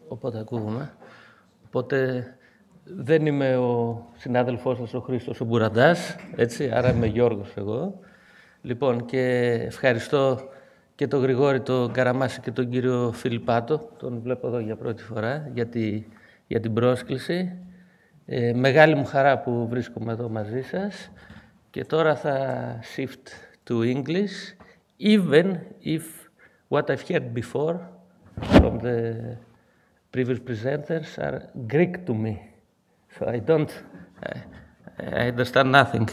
Οπότε ακούγουμε. Οπότε δεν είμαι ο συνάδελφός σας ο Χρήστος ο Μπουραντάς, έτσι, άρα είμαι Γιώργος εγώ. Λοιπόν, και ευχαριστώ και τον Γρηγόρη, τον Καραμάση και τον κύριο Φιλιππάτο, τον βλέπω εδώ για πρώτη φορά, για την πρόσκληση. Μεγάλη μου χαρά που βρίσκομαι εδώ μαζί σας. Και τώρα θα shift to English, even if what I've heard before from the previous presenters are Greek to me. So I understand nothing.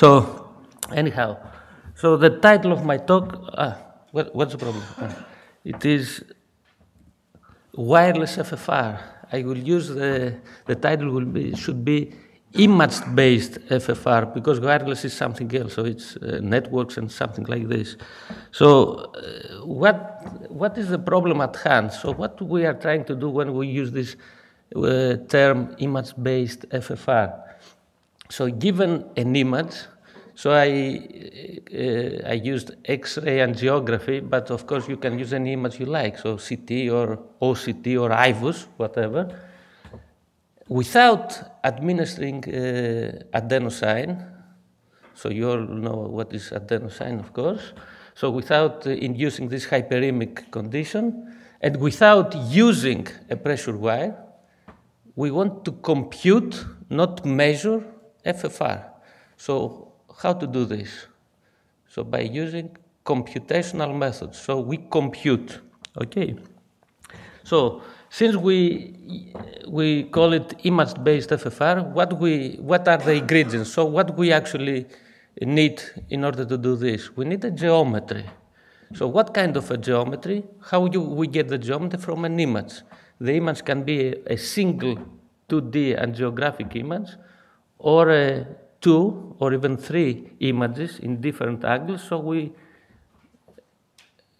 So anyhow, so the title of my talk, what's the problem? It is wireless FFR. I will use the title should be image-based FFR, because wireless is something else, so it's networks and something like this. So what is the problem at hand? So what we are trying to do when we use this term image-based FFR? So given an image, so I used X-ray angiography, but of course you can use any image you like, so CT or OCT or IVUS, whatever, without administering adenosine. So you all know what is adenosine, of course. So without inducing this hyperemic condition and without using a pressure wire, we want to compute, not measure, FFR. So how to do this? So by using computational methods. So we compute, okay? So since we call it image-based FFR, what are the ingredients? So what we actually need in order to do this? We need a geometry. So what kind of a geometry? How we get the geometry? From an image. The image can be a single 2D angiographic image, or two or even three images in different angles. So we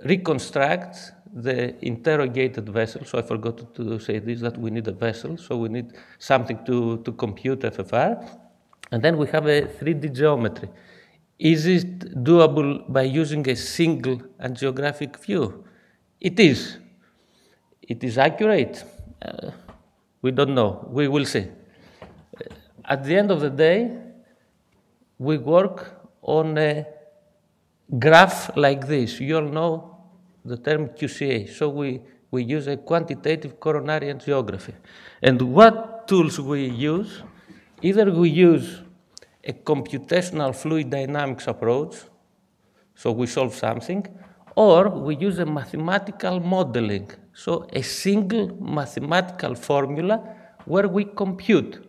reconstruct the interrogated vessel. So I forgot to say this, that we need a vessel. So we need something to compute FFR. And then we have a 3D geometry. Is it doable by using a single angiographic view? It is. It is accurate? We don't know. We will see. At the end of the day, we work on a graph like this. You all know the term QCA. So we use a quantitative coronary angiography. And what tools we use? Either we use a computational fluid dynamics approach, so we solve something, or we use a mathematical modeling. So a single mathematical formula where we compute.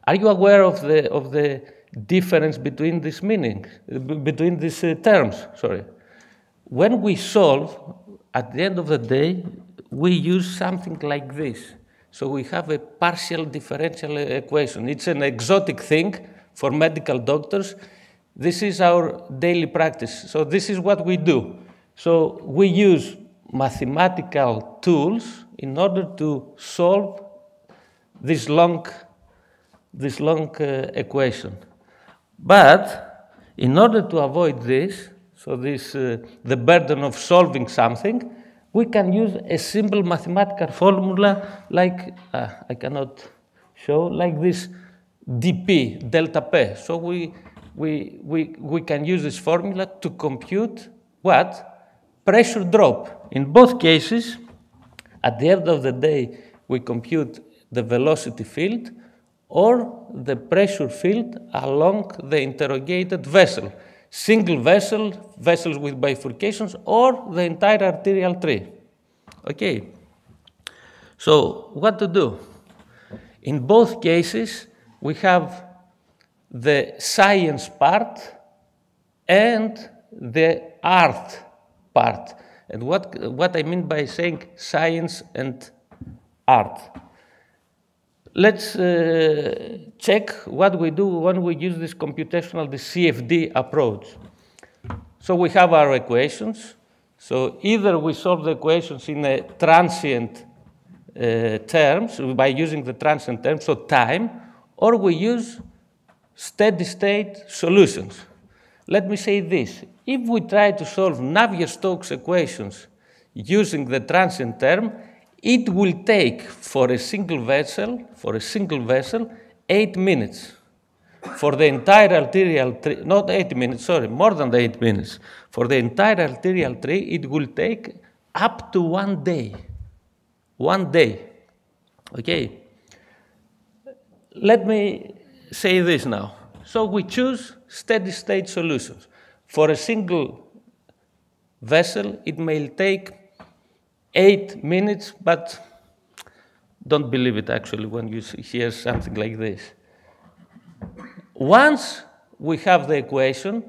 Are you aware of the difference between this meaning, between these terms? Sorry. When we solve, at the end of the day, we use something like this. So we have a partial differential equation. It's an exotic thing for medical doctors. This is our daily practice. So this is what we do. So we use mathematical tools in order to solve this long equation. But in order to avoid this, so the burden of solving something, we can use a simple mathematical formula like, I cannot show, like this dP, delta P. So we can use this formula to compute what? Pressure drop. In both cases, at the end of the day, we compute the velocity field or the pressure field along the interrogated vessel. Single vessel, vessels with bifurcations, or the entire arterial tree. Okay. So what to do? In both cases, we have the science part and the art part. And what I mean by saying science and art. Let's check what we do when we use this computational, the CFD approach. So we have our equations. So either we solve the equations in a transient terms, by using the transient terms, so time, or we use steady-state solutions. Let me say this. If we try to solve Navier-Stokes equations using the transient term, it will take for a single vessel, 8 minutes. For the entire arterial tree, not 8 minutes, sorry, more than the 8 minutes. For the entire arterial tree, it will take up to 1 day. 1 day. Okay? Let me say this now. So we choose steady state solutions. For a single vessel, it may take 8 minutes, but don't believe it actually when you hear something like this. Once we have the equation,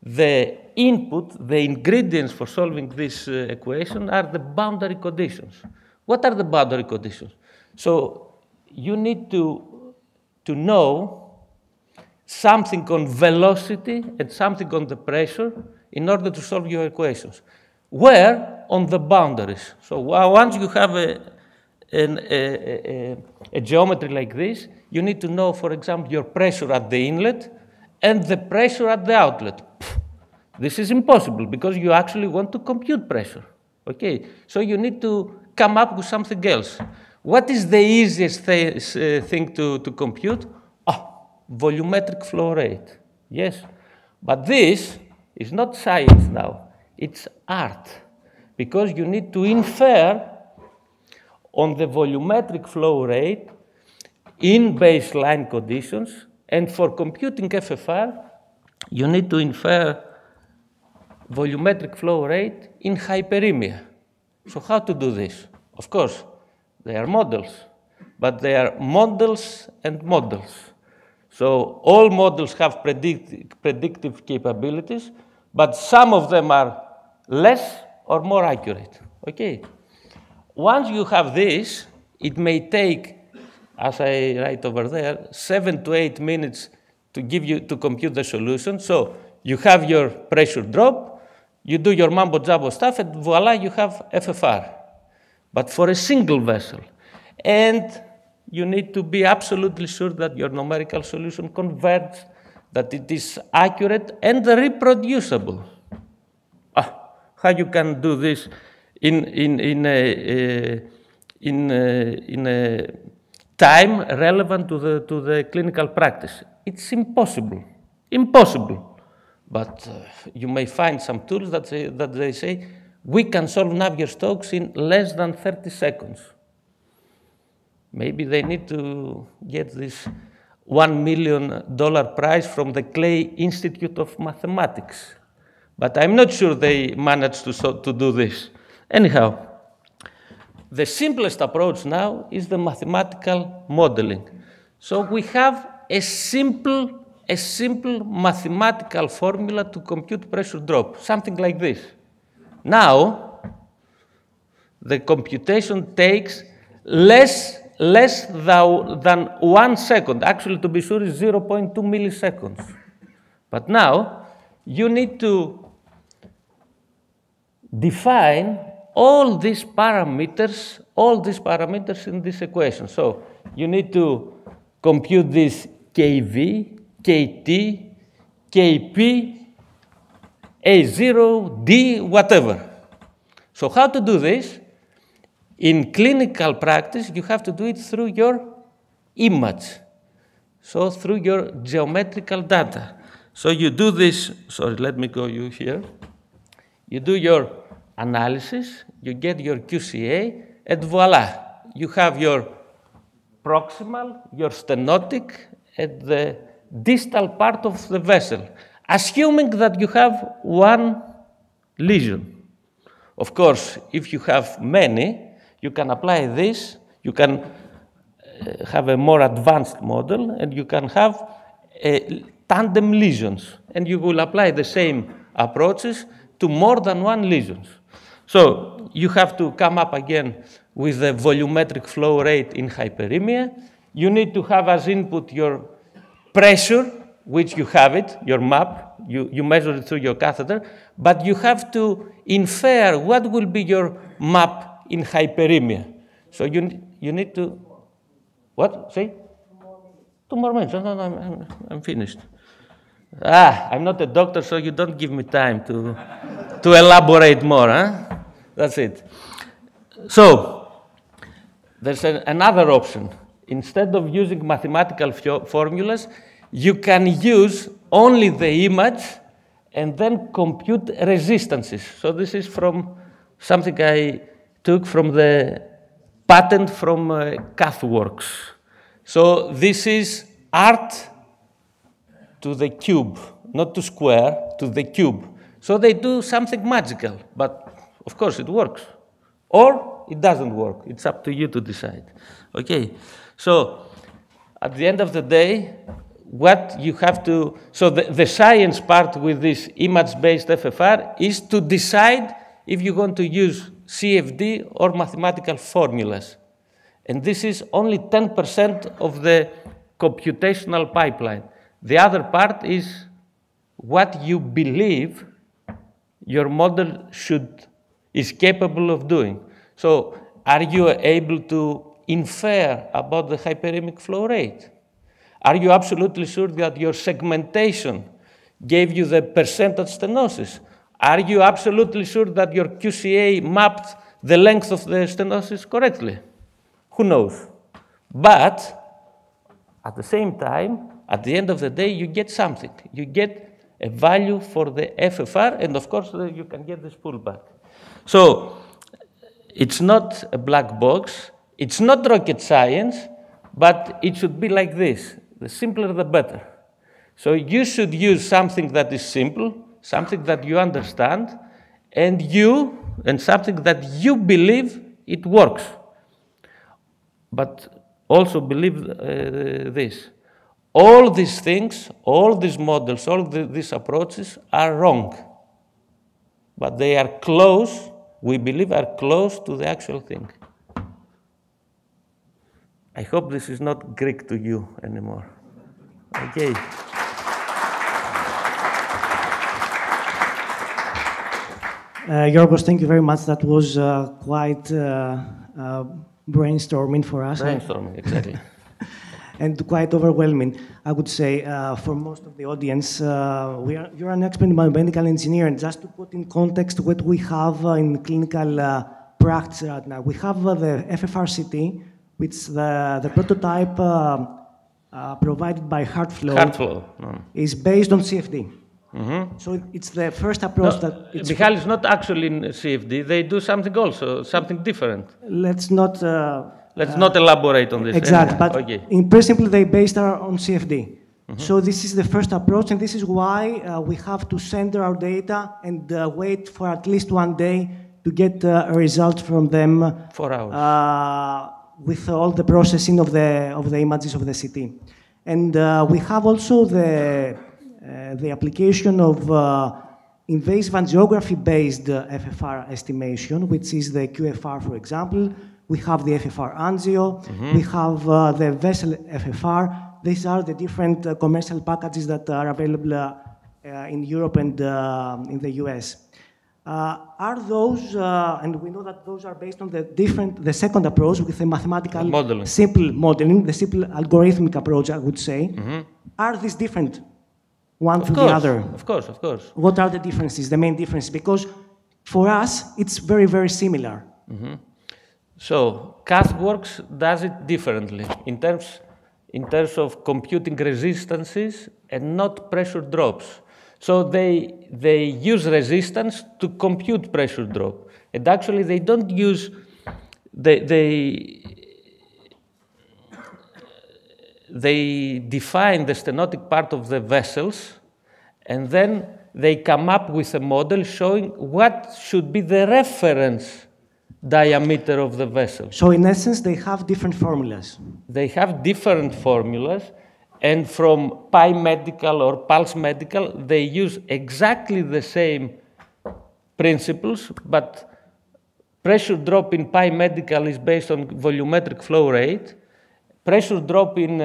the input, the ingredients for solving this equation are the boundary conditions. What are the boundary conditions? So you need to know something on velocity and something on the pressure in order to solve your equations. Where? On the boundaries. So once you have a geometry like this, you need to know, for example, your pressure at the inlet and the pressure at the outlet. This is impossible because you actually want to compute pressure. Okay, so you need to come up with something else. What is the easiest thing to compute? Volumetric flow rate. Yes, but this is not science now. It's art, because you need to infer on the volumetric flow rate in baseline conditions, and for computing FFR, you need to infer volumetric flow rate in hyperemia. So how to do this? Of course, they are models, but they are models and models. So all models have predictive capabilities, but some of them are less or more accurate. Okay. Once you have this, it may take, as I write over there, 7 to 8 minutes to compute the solution. So you have your pressure drop, you do your mambo jumbo stuff, and voila, you have FFR. But for a single vessel. And you need to be absolutely sure that your numerical solution converges, that it is accurate and reproducible. How you can do this in a time relevant to the clinical practice? It's impossible. Impossible. But you may find some tools that they say, we can solve Navier-Stokes in less than 30 seconds. Maybe they need to get this $1 million prize from the Clay Institute of Mathematics. But I'm not sure they managed to do this. Anyhow, the simplest approach now is the mathematical modeling. So we have a simple mathematical formula to compute pressure drop, something like this. Now, the computation takes less than 1 second. Actually, to be sure, it's 0.2 milliseconds. But now, you need to define all these parameters in this equation. So you need to compute this KV, KT, KP, A0, D, whatever. So how to do this? In clinical practice, you have to do it through your image. So through your geometrical data. So you do this, sorry, let me go you here. You do your analysis, you get your QCA, and voila, you have your proximal, your stenotic, and the distal part of the vessel, assuming that you have one lesion. Of course, if you have many, you can apply this, you can have a more advanced model, and you can have tandem lesions, and you will apply the same approaches to more than one lesions. So you have to come up again with the volumetric flow rate in hyperemia. You need to have as input your pressure, which you have it, your map, you measure it through your catheter, but you have to infer what will be your map in hyperemia. So you need to, what, say? 2 more minutes, no, I'm finished. I'm not a doctor, so you don't give me time to elaborate more, huh? That's it. So, there's another option. Instead of using mathematical formulas, you can use only the image and then compute resistances. So this is from something I took from the patent from Kathworks. So this is art to the cube, not to square, to the cube. So they do something magical, but of course it works. Or it doesn't work. It's up to you to decide. Okay, so at the end of the day, what you have to, so the science part with this image-based FFR is to decide if you want to use CFD or mathematical formulas. And this is only 10% of the computational pipeline. The other part is what you believe your model is capable of doing. So are you able to infer about the hyperemic flow rate? Are you absolutely sure that your segmentation gave you the percentage stenosis? Are you absolutely sure that your QCA mapped the length of the stenosis correctly? Who knows? But at the same time, at the end of the day, you get something. You get a value for the FFR, and of course, you can get this pullback. So it's not a black box. It's not rocket science, but it should be like this. The simpler, the better. So you should use something that is simple, something that you understand, and something that you believe it works. But also believe this. All these things, all these models, all these approaches are wrong. But they are close, we believe are close to the actual thing. I hope this is not Greek to you anymore. Okay. Yorgos, thank you very much. That was quite brainstorming for us. Brainstorming, exactly. And quite overwhelming, I would say, for most of the audience. You're an expert in biomedical engineer, and just to put in context what we have in clinical practice right now, we have the FFR-CT, which the prototype provided by HeartFlow is based on CFD. Mm-hmm. So it's the first approach that... Michal is not actually in CFD. They do something also, something different. Let's not elaborate on this. Exactly, but okay. In principle, they based on CFD. Mm-hmm. So this is the first approach, and this is why we have to send our data and wait for at least 1 day to get a result from them. 4 hours. With all the processing of the images of the CT. And we have also the application of invasive angiography-based FFR estimation, which is the QFR, for example. We have the FFR angio. Mm-hmm. We have the vessel FFR. These are the different commercial packages that are available in Europe and in the US. Are those, and we know that those are based on the second approach with the mathematical modeling. Simple modeling, the simple algorithmic approach, I would say. Mm-hmm. Are these different one to the other? Of course, of course. What are the differences, the main differences? Because for us, it's very, very similar. Mm-hmm. So Kathworks does it differently in terms of computing resistances and not pressure drops. So they use resistance to compute pressure drop. And actually they don't use, they define the stenotic part of the vessels, and then they come up with a model showing what should be the reference diameter of the vessel. So in essence, they have different formulas. They have different formulas. And from Pi Medical or Pulse Medical, they use exactly the same principles, but pressure drop in Pi Medical is based on volumetric flow rate. Pressure drop in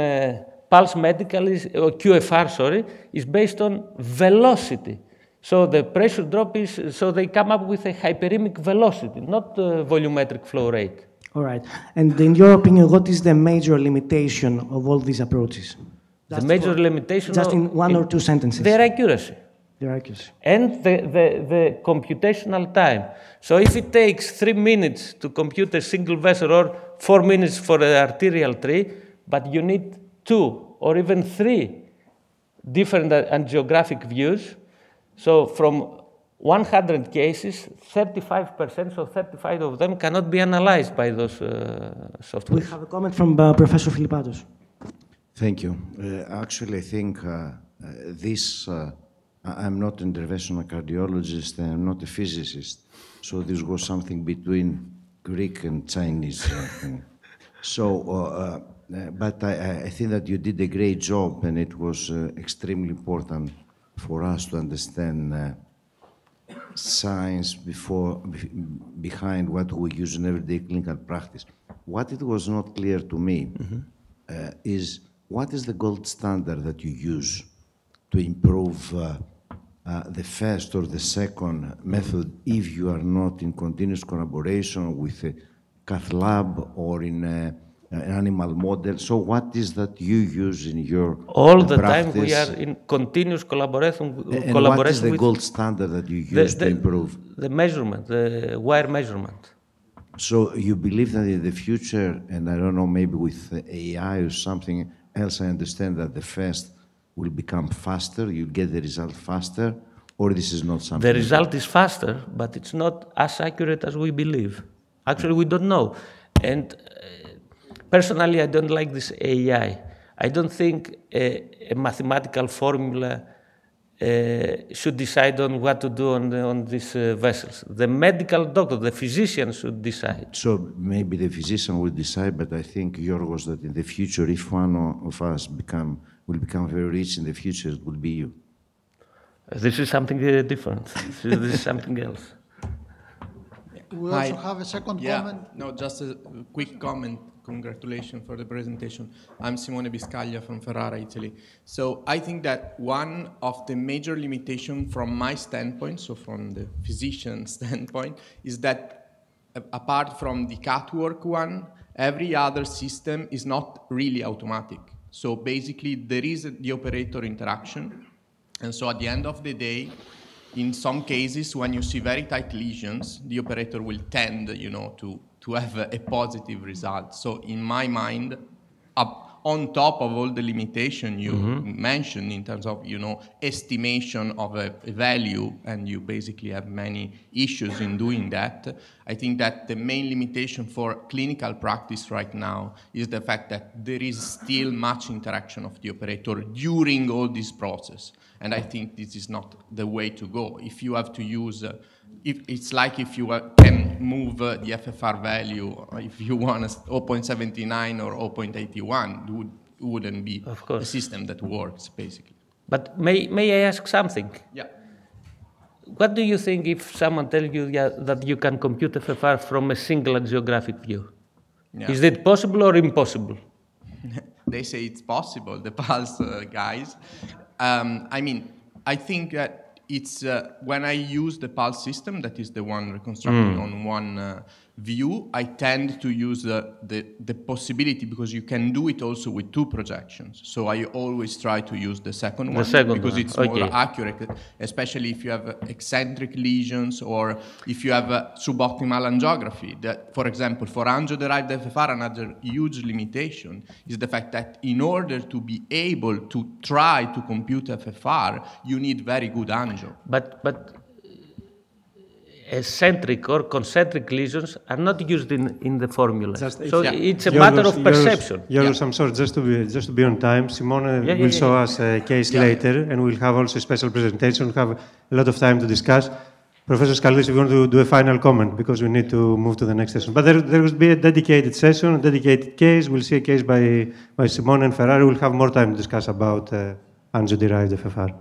Pulse Medical or QFR, is based on velocity. So the pressure drop is, so they come up with a hyperemic velocity, not volumetric flow rate. All right. And in your opinion, what is the major limitation of all these approaches? The major limitation... Just in one or two sentences. Their accuracy. The accuracy. And the computational time. So if it takes 3 minutes to compute a single vessel or 4 minutes for an arterial tree, but you need 2 or even 3 different angiographic views. So from 100 cases, 35%, so 35 of them cannot be analyzed by those software. We have a comment from Professor Philippatos. Thank you. Actually, I think I'm not an interventional cardiologist and I'm not a physicist, so this was something between Greek and Chinese. But I think that you did a great job, and it was extremely important for us to understand science behind what we use in everyday clinical practice. What it was not clear to me is what is the gold standard that you use to improve the first or the second method if you are not in continuous collaboration with a cath lab or in an animal model? So what is that you use in your all the practice? time we are in continuous collaboration. And what is the gold standard that you use to improve? The measurement, the wire measurement. So you believe that in the future, and I don't know, maybe with AI or something else, I understand that the first will become faster, you'll get the result faster, or this is not something? The result is faster, but it's not as accurate as we believe. Actually, we don't know. And personally, I don't like this AI. I don't think a mathematical formula should decide on what to do on these vessels. The medical doctor, the physician should decide. So maybe the physician will decide, but I think Yorgos, that in the future, if one of us will become very rich in the future, it will be you. This is something different. This is something else. We also have a second comment. No, just a quick comment. Congratulations for the presentation. I'm Simone Biscaglia from Ferrara, Italy. So I think that one of the major limitations from my standpoint, so from the physician standpoint, is that apart from the catwalk one, every other system is not really automatic. So basically there is the operator interaction. And so at the end of the day, in some cases, when you see very tight lesions, the operator will tend, to have a positive result. So in my mind, on top of all the limitation you mentioned in terms of, estimation of a value, and you basically have many issues in doing that, I think that the main limitation for clinical practice right now is the fact that there is still much interaction of the operator during all this process. And I think this is not the way to go. If you have to use, it's like if you can move the FFR value, if you want 0.79 or 0.81, it wouldn't be a system that works, basically. But may I ask something? Yeah. What do you think if someone tells you that you can compute FFR from a single angiographic view? Yeah. Is it possible or impossible? They say it's possible, the Pulse guys. I think that it's when I use the Pulse system, that is the one reconstructed on one view, I tend to use the possibility, because you can do it also with 2 projections. So I always try to use the second one because it's more accurate, especially if you have eccentric lesions or if you have suboptimal angiography. That, for example, for angio-derived FFR, another huge limitation is the fact that in order to be able to try to compute FFR, you need very good angio. But eccentric or concentric lesions are not used in the formula. So it's a matter of perception. Yorgos, I'm sorry, just to be on time, Simone will show us a case later, and we'll have also a special presentation. We'll have a lot of time to discuss. Professor Skalidis, we want to do a final comment because we need to move to the next session. But there will be a dedicated session, a dedicated case. We'll see a case by Simone and Ferrari. We'll have more time to discuss about angio-derived FFR.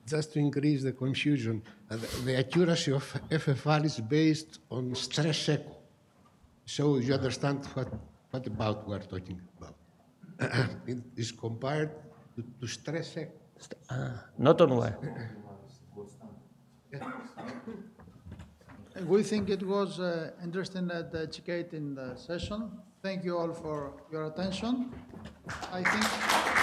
Just to increase the confusion, the accuracy of FFR is based on stress echo. So you understand what about we are talking about. It is compared to stress echo. Not on wire. We think it was interesting and educating session. Thank you all for your attention. I think.